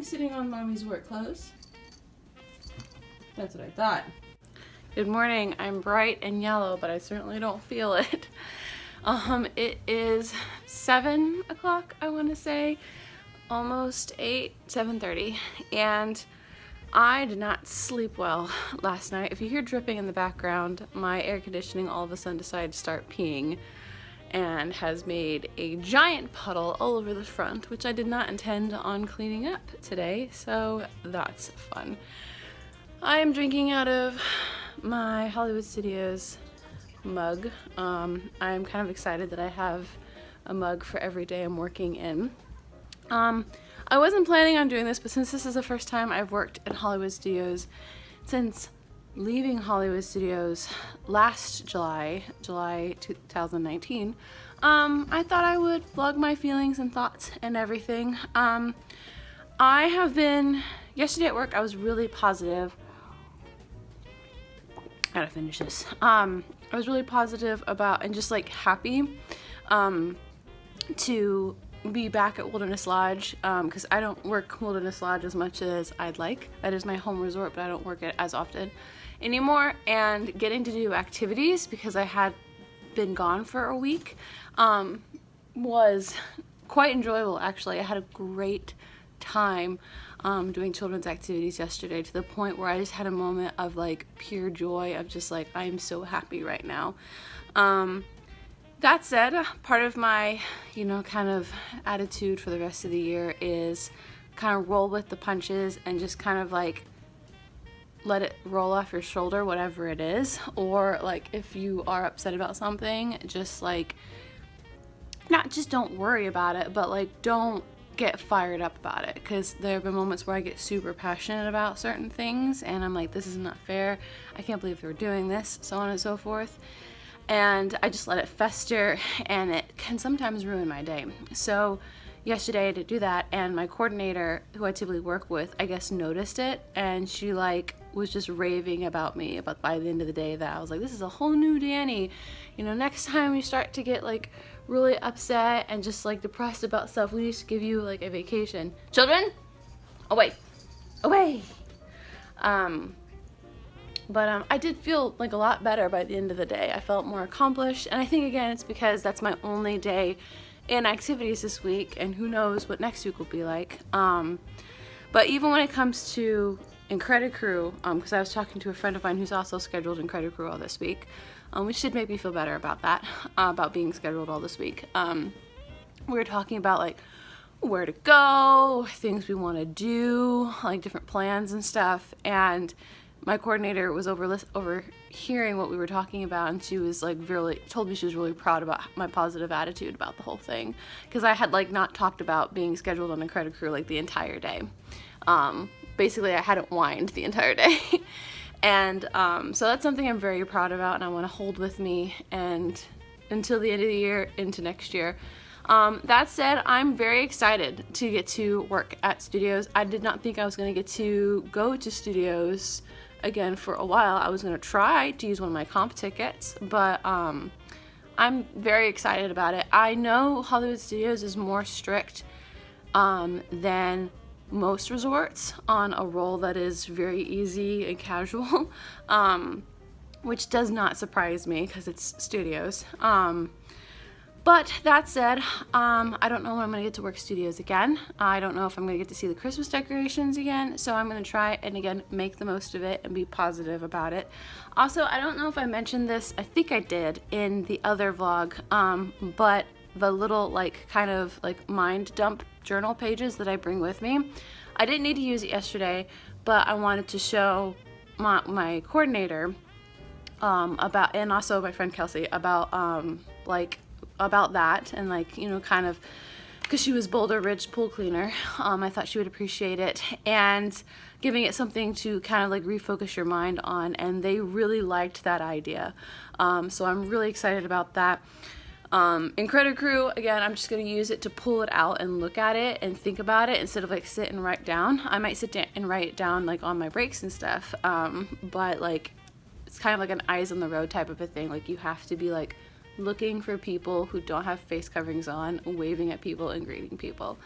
sitting on mommy's work clothes. That's what I thought. Good morning. I'm bright and yellow, but I certainly don't feel it. It is 7 o'clock, I want to say, almost 8, 7:30, and I did not sleep well last night. If you hear dripping in the background, my air conditioning all of a sudden decided to start peeing and has made a giant puddle all over the front, which I did not intend on cleaning up today, so that's fun. I am drinking out of my Hollywood Studios mug. I'm kind of excited that I have a mug for every day I'm working in. I wasn't planning on doing this, but since this is the first time I've worked in Hollywood Studios since leaving Hollywood Studios last July 2019, I thought I would vlog my feelings and thoughts and everything. Yesterday at work I was really positive. Gotta finish this. I was really positive about and just like happy to be back at Wilderness Lodge, because I don't work Wilderness Lodge as much as I'd like. That is my home resort, but I don't work it as often anymore. And getting to do activities, because I had been gone for a week, was quite enjoyable actually. I had a great time doing children's activities yesterday, to the point where I just had a moment of like pure joy of just like, I am so happy right now. That said, part of my, kind of attitude for the rest of the year is kind of roll with the punches and just kind of like let it roll off your shoulder, whatever it is. Or like if you are upset about something, just like, just don't worry about it, but like don't get fired up about it, because there have been moments where I get super passionate about certain things and I'm like, this is not fair, I can't believe they're doing this, so on and so forth, and I just let it fester, and it can sometimes ruin my day. So yesterday I did do that, and my coordinator, who I typically work with, I guess noticed it, and she like was just raving about me about by the end of the day, that I was like, this is a whole new Danny, next time you start to get like really upset and just like depressed about stuff, we need to give you like a vacation. Children, away. But I did feel like a lot better by the end of the day. I felt more accomplished, and I think again it's because that's my only day in activities this week, and who knows what next week will be like. But even when it comes to Incredi-crew, because I was talking to a friend of mine who's also scheduled Incredi-crew all this week, which did make me feel better about that, about being scheduled all this week. We were talking about like where to go, things we want to do, like different plans and stuff, and my coordinator was overhearing what we were talking about, and she was like told me she was really proud about my positive attitude about the whole thing, because I had like not talked about being scheduled on Incredi-crew like the entire day. Basically I hadn't whined the entire day. And so that's something I'm very proud about, and I want to hold with me and until the end of the year, into next year. That said, I'm very excited to get to work at studios. I did not think I was going to get to go to studios again for a while. I was going to try to use one of my comp tickets, but I'm very excited about it. I know Hollywood Studios is more strict than most resorts on a role that is very easy and casual, which does not surprise me because it's studios. But that said, I don't know when I'm going to get to work studios again. I don't know if I'm going to get to see the Christmas decorations again, so I'm going to try and again make the most of it and be positive about it. Also, I don't know if I mentioned this, I think I did in the other vlog, but the little like kind of like mind dump journal pages that I bring with me, I didn't need to use it yesterday, but I wanted to show my coordinator about, and also my friend Kelsey, about about that, and like, kind of, because she was Boulder Ridge pool cleaner, I thought she would appreciate it, and giving it something to kind of like refocus your mind on, and they really liked that idea. So I'm really excited about that. Incredi-crew, again, I'm just going to use it to pull it out and look at it and think about it instead of like sit and write down. I might sit down and write it down like on my breaks and stuff, but like it's kind of like an eyes on the road type of a thing. Like you have to be like looking for people who don't have face coverings on, waving at people and greeting people.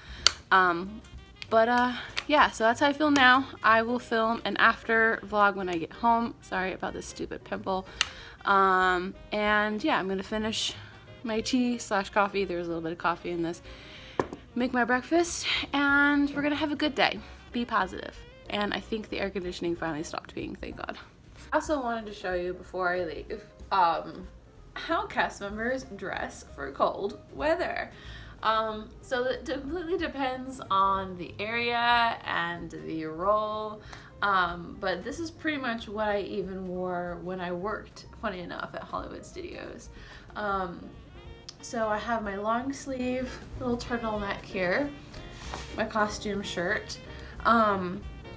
But yeah, so that's how I feel now. I will film an after vlog when I get home. Sorry about this stupid pimple. And yeah, I'm gonna finish my tea / coffee. There's a little bit of coffee in this. Make my breakfast, and we're gonna have a good day. Be positive. And I think the air conditioning finally stopped being, thank God. I also wanted to show you before I leave how cast members dress for cold weather. So it completely depends on the area and the role, but this is pretty much what I even wore when I worked, funny enough, at Hollywood Studios. So I have my long sleeve little turtleneck here, my costume shirt.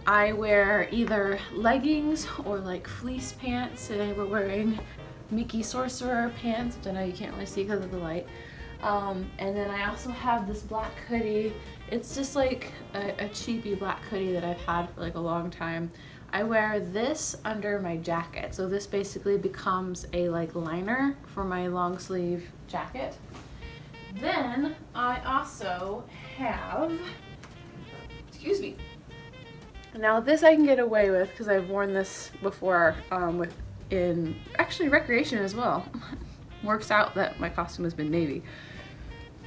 I wear either leggings or like fleece pants. Today we're wearing Mickey Sorcerer pants, which I know you can't really see because of the light. And then I also have this black hoodie. It's just like a cheapy black hoodie that I've had for like a long time. I wear this under my jacket. So this basically becomes a like liner for my long sleeve jacket. Then I also have, excuse me. Now this I can get away with because I've worn this before in actually recreation as well. Works out that my costume has been navy.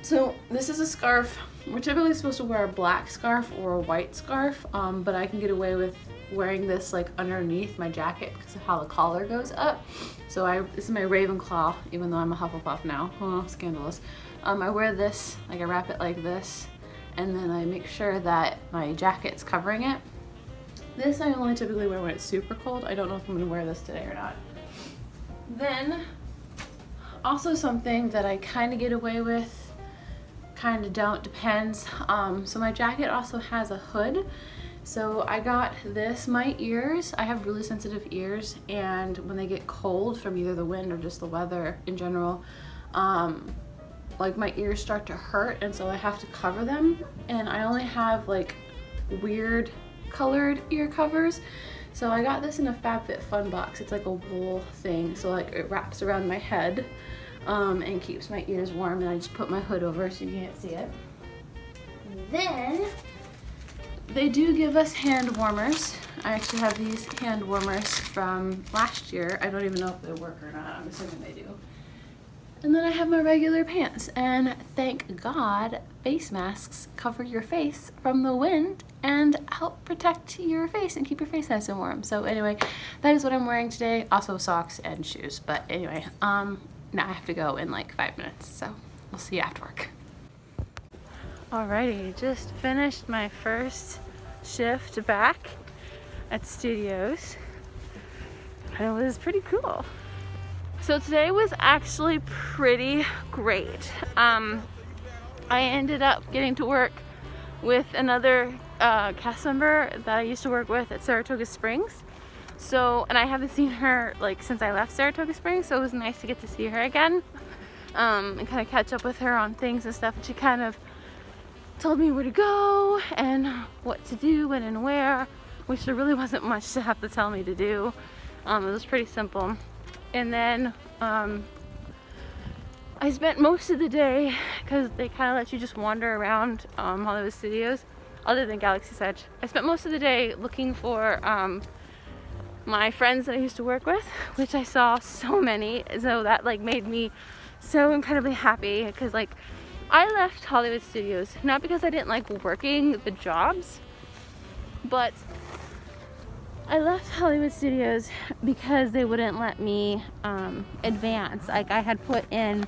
So this is a scarf. We're typically supposed to wear a black scarf or a white scarf, but I can get away with wearing this like underneath my jacket because of how the collar goes up. So this is my Ravenclaw, even though I'm a Hufflepuff now. Oh, scandalous. I wear this, like I wrap it like this, and then I make sure that my jacket's covering it. This I only typically wear when it's super cold. I don't know if I'm gonna wear this today or not. Then, also something that I kind of get away with, kind of don't, depends. So my jacket also has a hood. So I got this, my ears, I have really sensitive ears, and when they get cold from either the wind or just the weather in general, like my ears start to hurt, and so I have to cover them. And I only have like weird colored ear covers. So I got this in a FabFitFun box. It's like a wool thing, so like it wraps around my head and keeps my ears warm, and I just put my hood over so you can't see it. Then they do give us hand warmers. I actually have these hand warmers from last year. I don't even know if they work or not. I'm assuming they do. And then I have my regular pants, and thank God face masks cover your face from the wind and help protect your face and keep your face nice and warm. So anyway, that is what I'm wearing today. Also socks and shoes. But anyway, now I have to go in like 5 minutes, so we'll see you after work. Alrighty, just finished my first shift back at studios, and it was pretty cool. So today was actually pretty great. I ended up getting to work with another cast member that I used to work with at Saratoga Springs. So, and I haven't seen her like since I left Saratoga Springs, so it was nice to get to see her again and kind of catch up with her on things and stuff. And she kind of told me where to go and what to do when and where, which there really wasn't much to have to tell me to do. It was pretty simple. And then I spent most of the day, because they kind of let you just wander around Hollywood Studios, other than Galaxy's Edge. I spent most of the day looking for my friends that I used to work with, which I saw so many. So that like made me so incredibly happy, because like I left Hollywood Studios not because I didn't like working the jobs, but I left Hollywood Studios because they wouldn't let me advance. Like I had put in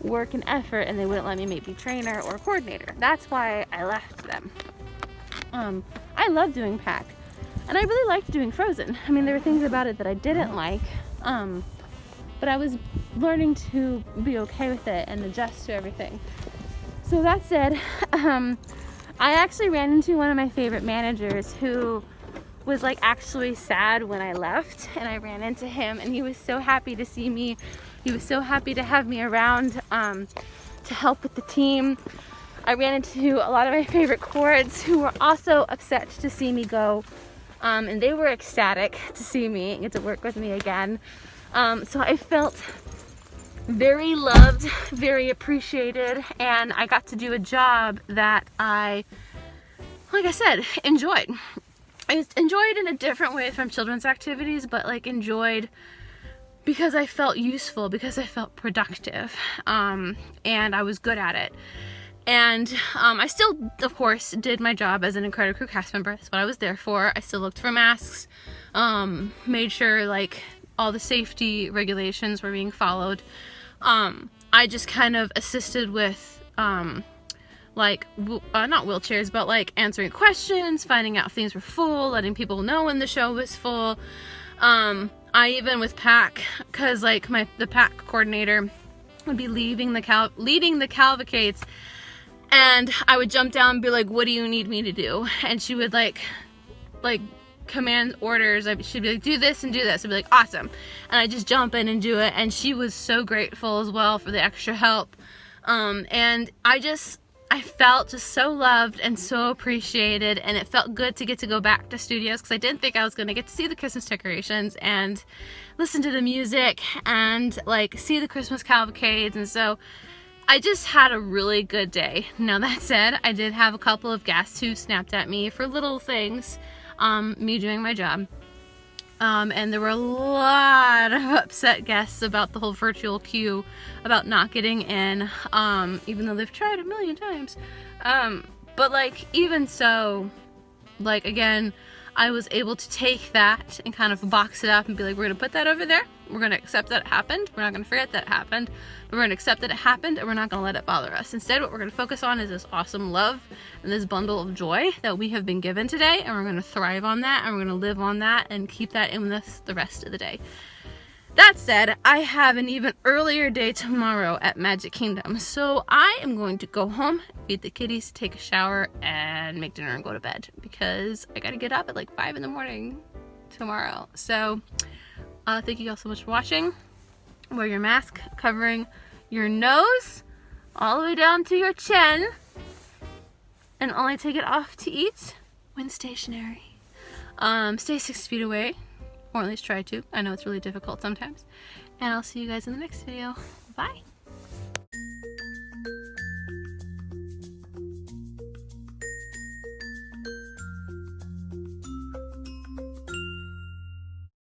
work and effort, and they wouldn't let me make me trainer or coordinator. That's why I left them. I love doing pack, and I really liked doing Frozen. I mean, there were things about it that I didn't like, but I was learning to be okay with it and adjust to everything. So that said, I actually ran into one of my favorite managers who was like actually sad when I left, and I ran into him, and he was so happy to see me. He was so happy to have me around to help with the team. I ran into a lot of my favorite chords who were also upset to see me go, and they were ecstatic to see me and get to work with me again. So I felt very loved, very appreciated, and I got to do a job that I like I said, enjoyed. I enjoyed in a different way from children's activities, but like enjoyed because I felt useful, because I felt productive, and I was good at it. And I still, of course, did my job as an Incredi-crew cast member. That's what I was there for. I still looked for masks, made sure like all the safety regulations were being followed. I just kind of assisted with like not wheelchairs, but like answering questions, finding out if things were full, letting people know when the show was full. I even with pack, cause like the pack coordinator would be leading the cavalcades, and I would jump down and be like, "What do you need me to do?" And she would like command orders. She'd be like, "Do this and do this." I'd be like, "Awesome," and I just jump in and do it. And she was so grateful as well for the extra help. And I felt just so loved and so appreciated, and it felt good to get to go back to studios, because I didn't think I was going to get to see the Christmas decorations and listen to the music and like see the Christmas cavalcades. And so I just had a really good day. Now that said, I did have a couple of guests who snapped at me for little things, me doing my job. And there were a lot of upset guests about the whole virtual queue, about not getting in, even though they've tried a million times. But like, even so, like, again, I was able to take that and kind of box it up and be like, we're gonna put that over there. We're gonna accept that it happened. We're not gonna forget that it happened, but we're gonna accept that it happened, and we're not gonna let it bother us. Instead, what we're gonna focus on is this awesome love and this bundle of joy that we have been given today, and we're gonna thrive on that, and we're gonna live on that, and keep that in with us the rest of the day. That said, I have an even earlier day tomorrow at Magic Kingdom, so I am going to go home, feed the kitties, take a shower, and make dinner and go to bed, because I gotta get up at like 5 in the morning tomorrow. So thank you all so much for watching. Wear your mask covering your nose all the way down to your chin, and only take it off to eat when stationary. Stay 6 feet away, or at least try to. I know it's really difficult sometimes. And I'll see you guys in the next video. Bye.